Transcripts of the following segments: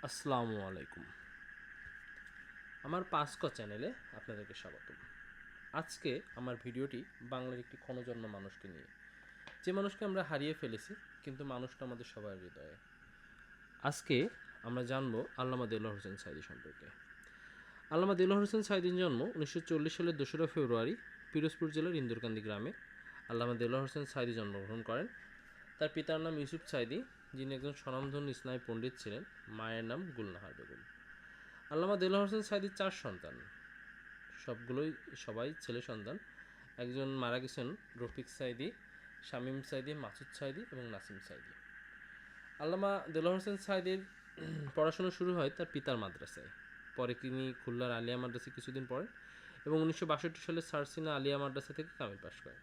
আসসালামু আলাইকুম। আমার পাঁচক চ্যানেলে আপনাদেরকে স্বাগতম। আজকে আমার ভিডিওটি বাংলার একটি ক্ষণজন্ম মানুষকে নিয়ে, যে মানুষকে আমরা হারিয়ে ফেলেছি, কিন্তু মানুষটা আমাদের সবার হৃদয়ে। আজকে আমরা জানবো আল্লামা দেলোয়ার হোসেন সাঈদী সম্পর্কে। আল্লামা দেলোয়ার হোসেন সাঈদীর জন্ম 1940 সালের 2রা ফেব্রুয়ারি পিরোজপুর জেলার ইন্দুরকান্দি গ্রামে। আল্লামা দেলোয়ার হোসেন সাঈদী জন্মগ্রহণ করেন। তার পিতার নাম ইউসুফ সাঈদী, যিনি একজন স্বনামধন্য ইসলামী পণ্ডিত ছিলেন। মায়ের নাম গুলনাহার বেগম। আল্লামা দেলোয়ার হোসেন সাঈদীর 4 সন্তান, সবাই ছেলে সন্তান। একজন মারা গেছেন, রফিক সাঈদী, শামীম সাঈদী, মাসুদ সাঈদী এবং নাসিম সাঈদী। আল্লামা দেলোয়ার হোসেন সাঈদীর পড়াশোনা শুরু হয় তার পিতার মাদ্রাসায়। পরে তিনি খুলনার আলিয়া মাদ্রাসায় কিছুদিন পড়েন এবং 1962 সালে সারসিনা আলিয়া মাদ্রাসা থেকে কামিল পাশ করেন।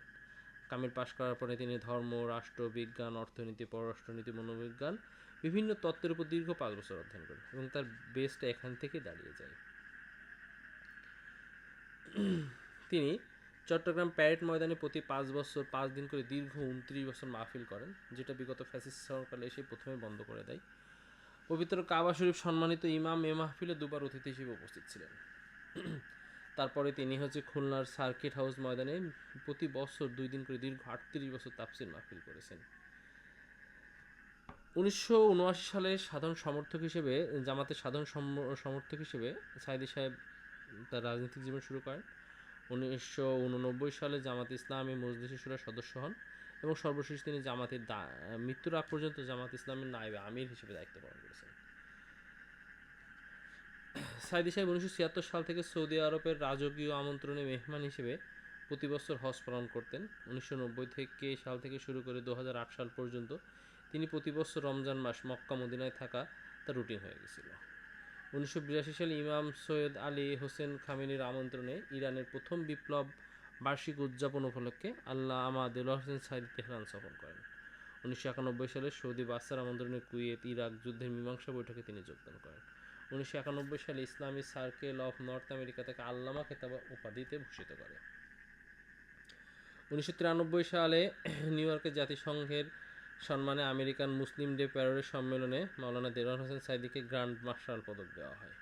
কামিল পাশ করার পরে তিনি ধর্ম, রাষ্ট্র, বিজ্ঞান, অর্থনীতি, পররাষ্ট্রনীতি, মনোবিজ্ঞান, বিভিন্ন তত্ত্বের উপর দীর্ঘ 5 বছর অধ্যয়ন করেন এবং তার বেসটা এখান থেকে দাঁড়িয়ে যায়। তিনি চট্টগ্রাম প্যারেড ময়দানে প্রতি 5 বছর 5 দিন করে দীর্ঘ 29 বছর মাহফিল করেন, যেটা বিগত ফ্যাসিস্ট সরকার এসে প্রথমে বন্ধ করে দেয়। পবিত্র কাবা শরীফ সম্মানিত ইমাম এ মাহফিলে দুবার অতিথি হিসেবে উপস্থিত ছিলেন। তারপরে তিনি খুলনার সার্কিট হাউস ময়দানে প্রতি বছর 2 দিন করে দীর্ঘ 38 বছর তাফসির মাহফিল করেছেন। 1979 সালে জামাতের সাধারণ সমর্থক হিসেবে সাঈদী সাহেব তার রাজনৈতিক জীবন শুরু করেন। 1989 সালে জামাত ইসলামী মজলিস শুরার সদস্য হন এবং সর্বশেষ তিনি মৃত্যুর আগ পর্যন্ত জামাত ইসলামের নায়েবে আমির হিসেবে দায়িত্ব পালন করেছেন। সাঈদী সাহেব 1976 সাল থেকে সৌদি আরবের রাজকীয় আমন্ত্রণে মেহমান হিসেবে প্রতি বছর হজ পালন করতেন। 1990 সাল থেকে শুরু করে 2008 সাল পর্যন্ত তিনি প্রতি বছর রমজান মাস মক্কা মদিনায় থাকা তার রুটিন হয়ে গেছিল। 1982 সালে ইমাম সৈয়দ আলী হোসেন খামেনির আমন্ত্রণে ইরানের প্রথম বিপ্লব বার্ষিক উদযাপন উপলক্ষে আল্লামা দেলোয়ার হোসেন সাঈদী তেহরান সফর করেন। 1991 সালে সৌদি বাদশার আমন্ত্রণে কুয়েত ইরাক যুদ্ধের মীমাংসা বৈঠকে তিনি যোগদান করেন। 1991 সালে ইসলামী সার্কেল অফ নর্থ আমেরিকা তাকে আল্লামা খেতাব উপাধিতে ভূষিত করে। 1993 সালে নিউ ইয়র্কে জাতিসংঘের সম্মানে আমেরিকান মুসলিম ডে প্যারোডের সম্মেলনে মাওলানা দেলোয়ার হোসেন সাঈদীকে গ্র্যান্ড মার্শাল পদক দেওয়া হয়।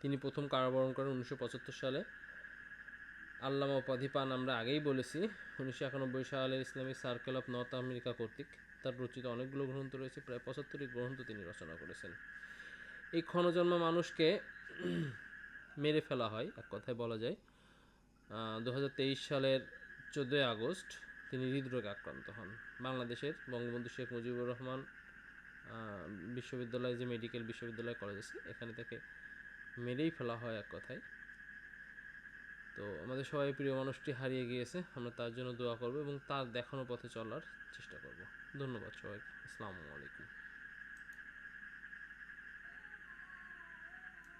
তিনি প্রথম কারাবরণ করেন 1975 সালে। আল্লামা উপাধি পান আমরা আগেই বলেছি 1991 সালের Islamic circle of north America কর্তৃক। তার রচিত অনেকগুলো গ্রন্থ রয়েছে, প্রায় 75টি গ্রন্থ তিনি রচনা করেছেন। এই ক্ষণজন্মা মানুষকে মেরে ফেলা হয়, এক কথায় বলা যায়। 2023 সালের 14 আগস্ট তিনি হৃদরোগে আক্রান্ত হন। বাংলাদেশের বঙ্গবন্ধু শেখ মুজিবুর রহমান বিশ্ববিদ্যালয়, যে মেডিকেল বিশ্ববিদ্যালয় কলেজ আছে, এখানে তাকে মেরেই ফেলা হয়, এক কথায়। তো আমাদের সবাই প্রিয় মানুষটি হারিয়ে গিয়েছে, আমরা তার জন্য দোয়া করব এবং তার দেখানো পথে চলার চেষ্টা করব। ধন্যবাদ সবাইকে। আসসালামু আলাইকুম।